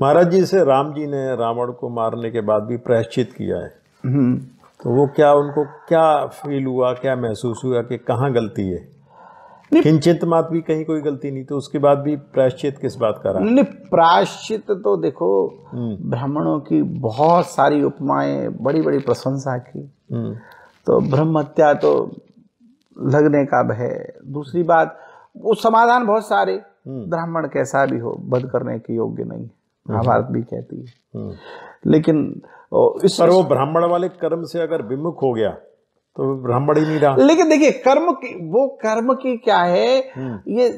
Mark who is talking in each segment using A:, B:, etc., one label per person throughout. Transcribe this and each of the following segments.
A: महाराज जी से राम जी ने रावण को मारने के बाद भी प्रायश्चित किया है, तो वो क्या, उनको क्या फील हुआ, क्या महसूस हुआ कि कहाँ गलती है? किंचित मात भी कहीं कोई गलती नहीं, तो उसके बाद भी प्रायश्चित किस बात का रहा?
B: नहीं, प्रायश्चित तो देखो, ब्राह्मणों की बहुत सारी उपमाएं, बड़ी बड़ी प्रशंसा की, तो ब्रह्म हत्या तो लगने का भय। दूसरी बात, वो समाधान बहुत सारे, ब्राह्मण कैसा भी हो वध करने के योग्य नहीं, महाभारत भी कहती है। लेकिन
A: पर वो ब्राह्मण वाले कर्म से अगर विमुख हो गया तो ब्राह्मण ही नहीं रहा।
B: लेकिन देखिए, कर्म की क्या है, ये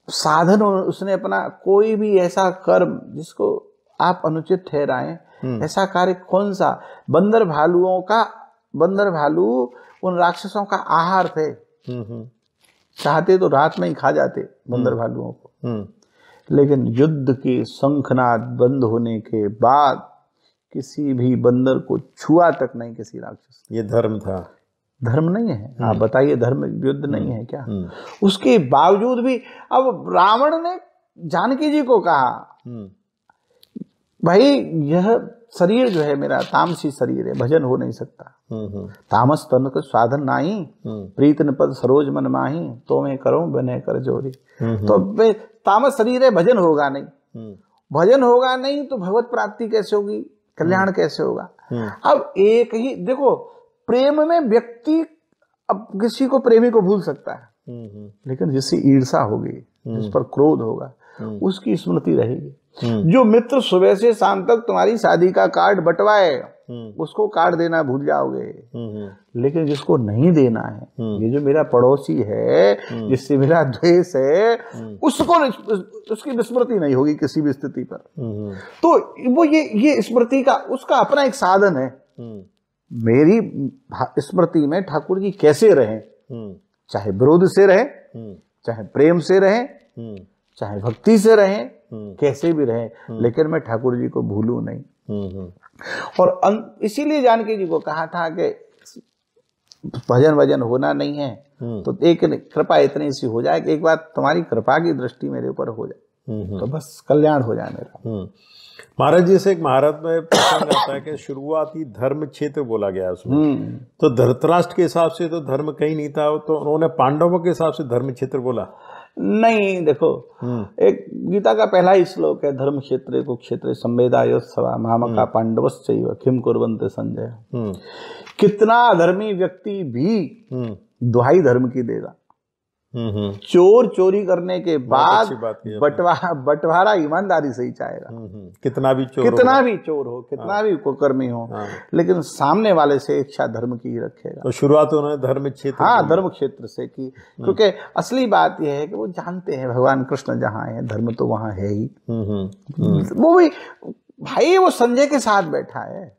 B: साधन उसने अपना, कोई भी ऐसा कर्म जिसको आप अनुचित ठहराएं, ऐसा कार्य कौन सा? बंदर भालू उन राक्षसों का आहार थे, चाहते तो रात में ही खा जाते बंदर भालुओं को, लेकिन युद्ध के शंखनाद बंद होने के बाद किसी भी बंदर को छुआ तक नहीं किसी राक्षस।
A: ये धर्म था? धर्म
B: नहीं है? आप बताइए, धर्म युद्ध नहीं है क्या? उसके बावजूद भी अब रावण ने जानकी जी को कहा, भाई यह शरीर जो है मेरा तामसी शरीर है, भजन हो नहीं सकता। तामस तन को साधन नाही, प्रीत न पद सरोज मन माही, तो मैं करूं बने कर जोरी। तो तामस शरीर है, भजन होगा नहीं, भजन होगा नहीं तो भगवत प्राप्ति कैसे होगी, कल्याण कैसे होगा? अब एक ही देखो, प्रेम में व्यक्ति अब किसी को प्रेमी को भूल सकता है, लेकिन जिससे ईर्षा होगी, जिस पर क्रोध होगा, उसकी स्मृति रहेगी। जो मित्र सुबह से शाम तक तुम्हारी शादी का कार्ड बंटवाए, उसको कार्ड देना भूल जाओगे, लेकिन जिसको नहीं देना है, ये जो मेरा पड़ोसी है, जिससे मेरा द्वेष है, उसको उसकी विस्मृति नहीं होगी किसी भी स्थिति पर। तो वो ये स्मृति का उसका अपना एक साधन है। मेरी स्मृति में ठाकुर जी कैसे रहे, चाहे विरोध से रहे, चाहे प्रेम से रहे, चाहे भक्ति से रहे, कैसे भी रहे, लेकिन मैं ठाकुर जी को भूलूं नहीं। और इसीलिए जानकी जी को कहा था कि भजन होना नहीं है, तो एक कृपा इतनी सी हो जाए कि एक बार तुम्हारी कृपा की दृष्टि मेरे ऊपर हो जाए, तो बस कल्याण हो जाए मेरा।
A: महाराज जी से एक महाभारत में प्रसंग आता है कि शुरुआती धर्म क्षेत्र बोला गया उसमें, तो धृतराष्ट्र के हिसाब से तो धर्म कहीं नहीं था, तो उन्होंने पांडवों के हिसाब से धर्म क्षेत्र बोला
B: नहीं। देखो, एक गीता का पहला ही श्लोक है, धर्म क्षेत्रे कुक्षेत्रे संवेदाय सभा मामका पांडवश्चैव किम कुर्वन्ते संजय। कितना अधर्मी व्यक्ति भी दुहाई धर्म की देगा। चोर चोरी करने के बाद बंटवारा ईमानदारी से ही चाहेगा,
A: कितना भी चोर हो, कितना
B: भी कुकर्मी हो, लेकिन सामने वाले से इच्छा धर्म की ही रखेगा।
A: तो शुरुआत उन्होंने धर्म क्षेत्र,
B: धर्म क्षेत्र से की, क्योंकि असली बात यह है कि वो जानते हैं भगवान कृष्ण जहाँ है, धर्म तो वहाँ है ही। वो भी भाई, वो संजय के साथ बैठा है,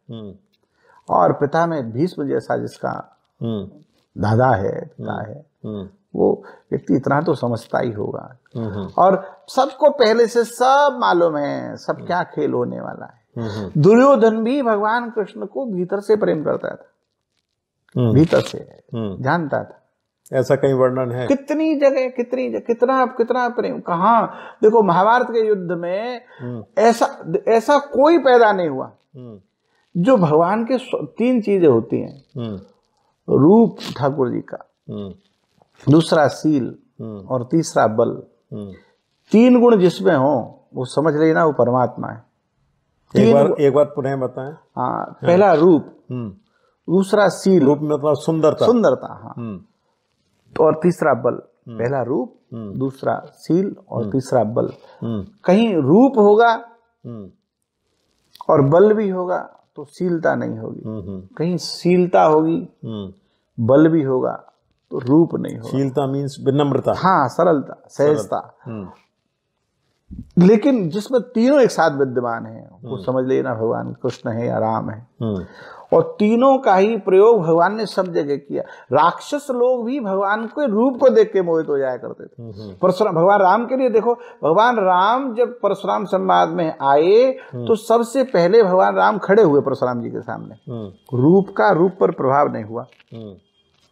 B: और पिता में भीष्म जैसा जिसका दादा है, पिता है, वो व्यक्ति इतना तो समझता ही होगा। और सबको पहले से सब मालूम है, सब क्या खेल होने वाला है। दुर्योधन भी भगवान कृष्ण को भीतर से प्रेम करता था, भीतर से जानता था।
A: ऐसा कहीं वर्णन है?
B: कितनी जगह, कितना प्रेम। कहाँ देखो, महाभारत के युद्ध में ऐसा कोई पैदा नहीं हुआ जो भगवान के 3 चीजें होती हैं, रूप ठाकुर जी का, दूसरा सील, और तीसरा बल। 3 गुण जिसमें हो वो समझ लेना वो परमात्मा है।
A: एक बार पुनः बताएं।
B: पहला रूप, दूसरा सील,
A: रूप मतलब सुंदरता,
B: और तीसरा बल। पहला रूप, दूसरा सील, और तीसरा बल। कहीं रूप होगा और बल भी होगा तो सीलता नहीं होगी, कहीं सीलता होगी बल भी होगा तो रूप नहीं होगा।
A: शीलता मीन्स विनम्रता,
B: सरलता, सहजता। लेकिन जिसमें तीनों एक साथ विद्यमान है, वो समझ लेना भगवान कृष्ण है या राम है। और तीनों का ही प्रयोग भगवान ने सब जगह किया। राक्षस लोग भी भगवान के रूप को देख के मोहित हो जाया करते थे। परशुराम, भगवान राम के लिए देखो, भगवान राम जब परशुराम संवाद में आए तो सबसे पहले भगवान राम खड़े हुए परशुराम जी के सामने। रूप का रूप पर प्रभाव नहीं हुआ,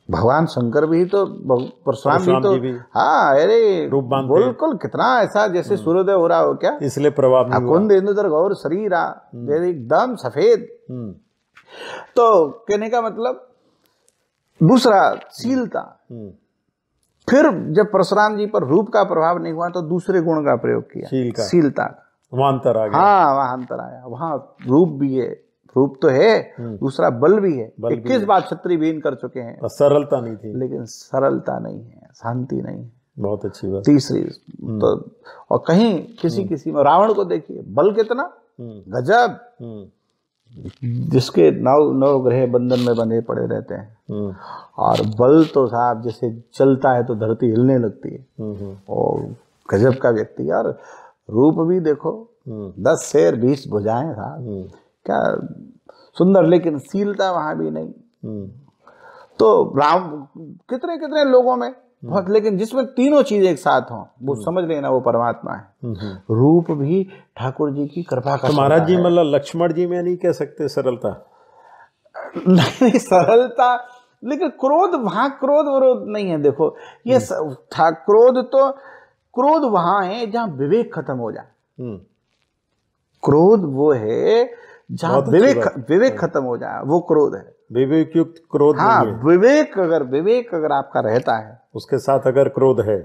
B: भगवान शंकर भी तो परशुराम भी तो हाँ, अरे बिल्कुल कितना ऐसा जैसे सूर्योदय हो रहा हो क्या,
A: इसलिए प्रभाव नहीं हुआ।
B: कुंद इंद्र गौर शरीरा, एकदम सफेद। तो कहने का मतलब दूसरा शीलता। फिर जब परशुराम जी पर रूप का प्रभाव नहीं हुआ तो दूसरे गुण का प्रयोग किया, शीलता।
A: वहां अंतर आ गया।
B: हाँ, वहां अंतर आया। वहां रूप भी है, रूप तो है, दूसरा बल भी है। 21 बार क्षत्रिय विहीन कर चुके हैं,
A: सरलता नहीं थी,
B: लेकिन सरलता नहीं है, शांति नहीं है।
A: बहुत अच्छी बात।
B: तीसरी तो और कहीं किसी में रावण को देखिए, बल कितना गजब, जिसके नौ ग्रह बंधन में बंधे पड़े रहते हैं, और बल तो साहब जैसे चलता है तो धरती हिलने लगती है, और गजब का व्यक्ति। यार रूप भी देखो, 10 शेर 20 भुजाएं साहब, क्या सुंदर, लेकिन शीलता वहां भी नहीं। तो राम कितने कितने लोगों में बहुत, लेकिन जिसमें तीनों चीज एक साथ हों वो समझ लेना वो परमात्मा है। रूप भी ठाकुर जी की कृपा का।
A: तो महाराज जी मतलब लक्ष्मण जी में नहीं कह सकते सरलता?
B: नहीं, सरलता, लेकिन क्रोध, वहां क्रोध विरोध नहीं है। देखो ये क्रोध वहां है जहां विवेक खत्म हो जाए। क्रोध वो है जहां विवेक खत्म हो जाए, वो क्रोध है।
A: विवेक युक्त क्रोध
B: हाँ, नहीं है। विवेक अगर आपका रहता है,
A: उसके साथ अगर क्रोध है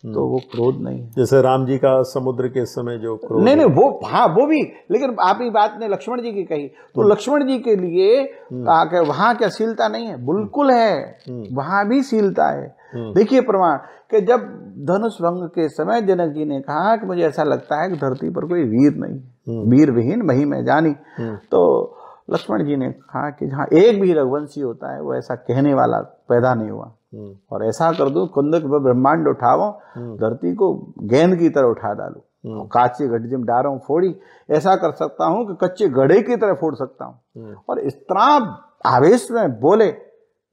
B: तो वो क्रोध नहीं है।
A: जैसे राम जी का समुद्र के समय जो क्रोध
B: नहीं, वो हाँ वो भी, लेकिन आपकी बात ने लक्ष्मण जी की कही, तो लक्ष्मण जी के लिए वहां क्या शीलता नहीं है? बिल्कुल है, वहां भी शीलता है। देखिए प्रमाण कि जब धनुष भंग के समय जनक जी ने कहा कि मुझे ऐसा लगता है कि धरती पर कोई वीर नहीं, वीर विहीन मही में जानी, तो लक्ष्मण जी ने कहा कि जहाँ एक भी रघुवंशी होता है वो ऐसा कहने वाला पैदा नहीं हुआ, और ऐसा कर दूं कुंदक पर ब्रह्मांड उठाओ, धरती को गेंद की तरह उठा डालू, काचे घटजिम डारों फोड़ी, ऐसा कर सकता हूं कि कच्चे घड़े की तरह फोड़ सकता हूं। और इस तरह आवेश में बोले,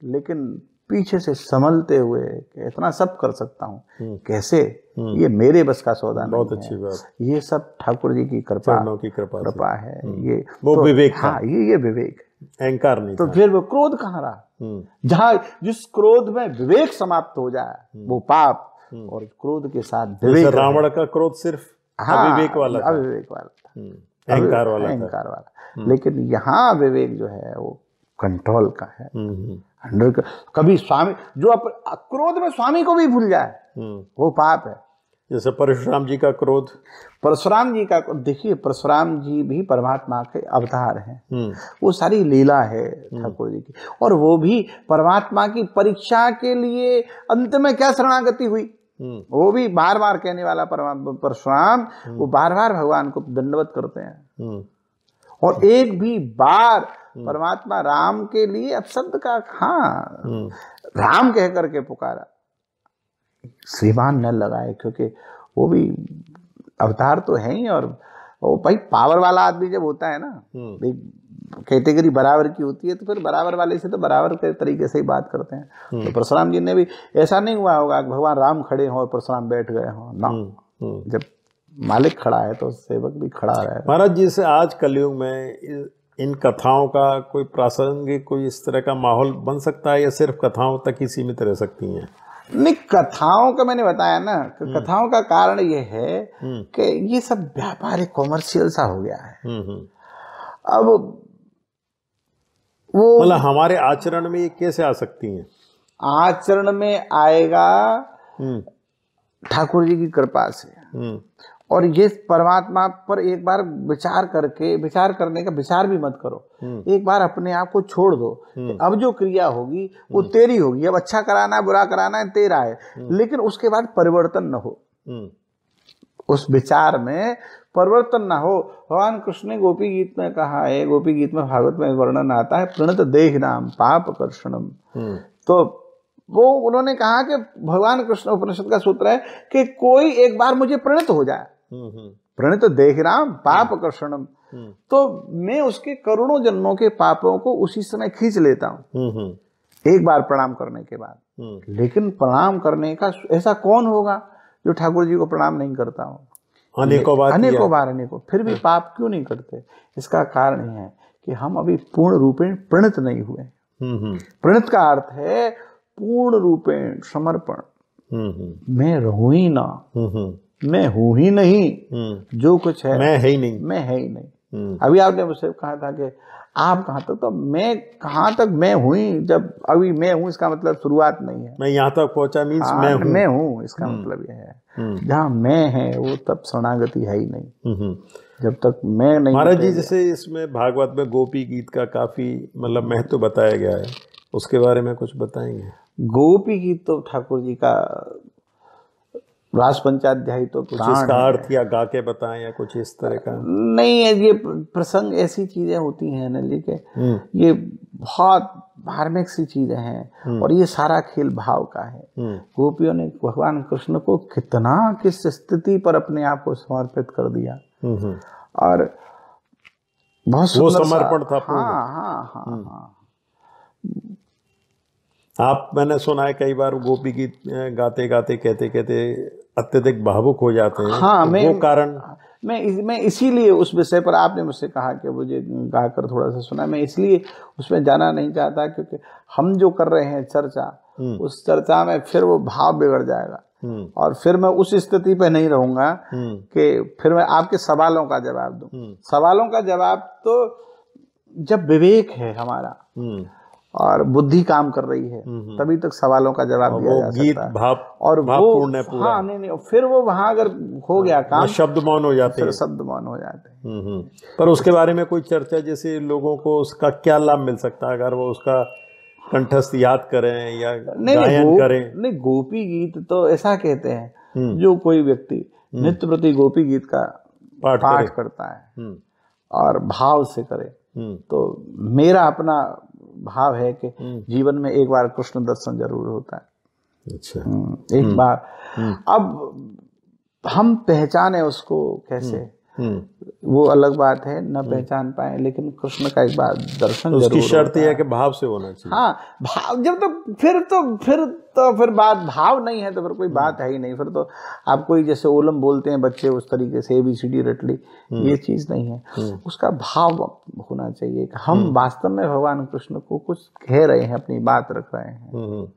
B: लेकिन पीछे से संभलते हुए कि इतना सब कर सकता हूं, कैसे, ये मेरे बस का सौदा नहीं है।
A: बहुत अच्छी बात।
B: ये सब ठाकुर जी की कृपा है। ये
A: वो
B: तो,
A: विवेक,
B: हाँ ये विवेक,
A: अहंकार नहीं।
B: तो फिर वो क्रोध कहाँ रहा? जहां जिस क्रोध में विवेक समाप्त हो जाए वो पाप, और क्रोध के साथ विवेक।
A: रावण का क्रोध सिर्फ अविवेक वाला था, अहंकार वाला।
B: लेकिन यहाँ विवेक जो है वो कंट्रोल का है। कभी स्वामी जो क्रोध में स्वामी को भी भूल जाए वो पाप है।
A: जैसे परशुराम जी का क्रोध,
B: परशुराम जी का देखिए, परशुराम जी भी परमात्मा के अवतार हैं। वो सारी लीला है ठाकुर जी की, और वो भी परमात्मा की परीक्षा के लिए अंत में क्या शरणागति हुई, वो भी बार बार कहने वाला परशुराम, वो बार बार भगवान को दंडवत करते हैं, और एक भी बार परमात्मा राम के लिए अपशब्द का राम कह करके पुकारा, श्रीमान न लगाए, क्योंकि वो भी अवतार तो है ही, और वो भाई पावर वाला आदमी जब होता है ना, कैटेगरी बराबर की होती है, तो फिर बराबर वाले से तो बराबर के तरीके से ही बात करते हैं। तो परशुराम जी ने भी ऐसा नहीं हुआ होगा कि भगवान राम खड़े हों और परशुराम बैठ गए हों ना, जब मालिक खड़ा है तो सेवक भी खड़ा रहे।
A: महाराज जी से आज कलयुग में इन कथाओं का कोई प्रासंगिक कोई इस तरह का माहौल बन सकता है, या सिर्फ कथाओं तक ही सीमित रह सकती हैं?
B: नहीं, कथाओं का मैंने बताया ना, कथाओं का कारण ये है कि ये सब व्यापारिक कॉमर्शियल सा हो गया है। अब वो
A: मतलब हमारे आचरण में ये कैसे आ सकती हैं? आचरण
B: में आएगा ठाकुर जी की कृपा से, और ये परमात्मा पर एक बार विचार करने का विचार भी मत करो, एक बार अपने आप को छोड़ दो। अब जो क्रिया होगी वो तेरी होगी, अब अच्छा कराना है बुरा कराना है तेरा है, लेकिन उसके बाद परिवर्तन न हो, उस विचार में परिवर्तन ना हो। भगवान कृष्ण ने गोपी गीत में कहा है, गोपी गीत में भागवत में वर्णन आता है, प्रणत देह नाम पाप कर्षणम। तो वो उन्होंने कहा कि भगवान कृष्ण उपनिषद का सूत्र है कि कोई एक बार मुझे प्रणत हो जाए, प्रणत देहिराम पाप कर्षणम, तो मैं उसके करोड़ों जन्मों के पापों को उसी समय खींच लेता हूं एक बार प्रणाम करने के बाद। लेकिन प्रणाम करने का ऐसा कौन होगा जो ठाकुर जी को प्रणाम नहीं करता हो? अनेकों बार, फिर भी पाप क्यों नहीं करते? इसका कारण यह है कि हम अभी पूर्ण रूपेण प्रणत नहीं हुए। प्रणित का अर्थ है पूर्ण रूपेण समर्पण। मैं रहूं ही ना, मैं हूं ही नहीं, जो कुछ है
A: मैं है ही नहीं,
B: मैं है ही नहीं। अभी आपने मुझसे कहा था कि आप कहाँ तक, तो मैं कहाँ तक मैं हूं ही, जब अभी मैं हूं इसका मतलब शुरुआत नहीं है,
A: मैं यहाँ तक पहुंचा मीन्स मैं हूँ,
B: इसका मतलब यह है। जहाँ मैं है वो तब शरणागति है ही नहीं, जब तक मैं नहीं।
A: महाराज जी, जैसे इसमें भागवत में गोपी गीत का काफी मतलब महत्व बताया गया है, उसके बारे में कुछ बताएंगे?
B: गोपी गीत तो ठाकुर जी का रास पंचाध्यायी तो
A: कुछ इसका अर्थ या गा के बताएं या कुछ इस तरह का?
B: नहीं है, ये प्रसंग ऐसी चीजें होती हैं ना जी के ये बहुत धार्मिक सी चीजें हैं, और ये सारा खेल भाव का है। गोपियों ने भगवान कृष्ण को कितना किस स्थिति पर अपने आप को समर्पित कर दिया, और बहुत
A: वो
B: सुंदर
A: समर्पण था पूर्ण।
B: हाँ।
A: मैंने सुना है कई बार गोपी गीत गाते गाते कहते अत्यधिक भावुक हो जाते हैं।
B: हाँ,
A: तो वो कारण
B: मैं इसीलिए उस विषय पर, आपने मुझसे कहा कि मुझे गाकर थोड़ा सा सुना, मैं इसलिए उसमें जाना नहीं चाहता, क्योंकि हम जो कर रहे हैं चर्चा, उस चर्चा में फिर वो भाव बिगड़ जाएगा, और फिर मैं उस स्थिति पे नहीं रहूंगा कि फिर मैं आपके सवालों का जवाब दूं। सवालों का जवाब तो जब विवेक है हमारा और बुद्धि काम कर रही है, तभी तक सवालों का जवाब दिया जा सकता है।
A: भाव
B: और
A: पूर्ण है पूरा।
B: हाँ, नहीं, फिर वो वहां अगर हो गया काम,
A: शब्द मौन हो जाते हैं,
B: शब्द मौन हो जाते हैं।
A: पर उसके बारे में कोई चर्चा, जैसे लोगों को उसका क्या लाभ मिल सकता है अगर वो उसका कंठस्थ याद करें या गायन करें?
B: नहीं, गोपी गीत तो ऐसा कहते हैं, जो कोई व्यक्ति नित्य प्रति गोपी गीत का पाठ करता है और भाव से करे, तो मेरा अपना भाव है कि जीवन में एक बार कृष्ण दर्शन जरूर होता है।
A: अच्छा।
B: एक बार। अब हम पहचाने उसको कैसे, वो अलग बात है, न पहचान पाए, लेकिन कृष्ण का एक बार दर्शन जरूर।
A: उसकी शर्त यह है कि भाव से होना चाहिए।
B: हाँ, भाव जब फिर बात भाव नहीं है तो फिर कोई बात है ही नहीं। फिर तो आप कोई जैसे ओलम बोलते हैं बच्चे, उस तरीके से ABCD रट ली, ये चीज नहीं है। उसका भाव होना चाहिए कि हम वास्तव में भगवान कृष्ण को कुछ कह रहे हैं, अपनी बात रख रहे हैं।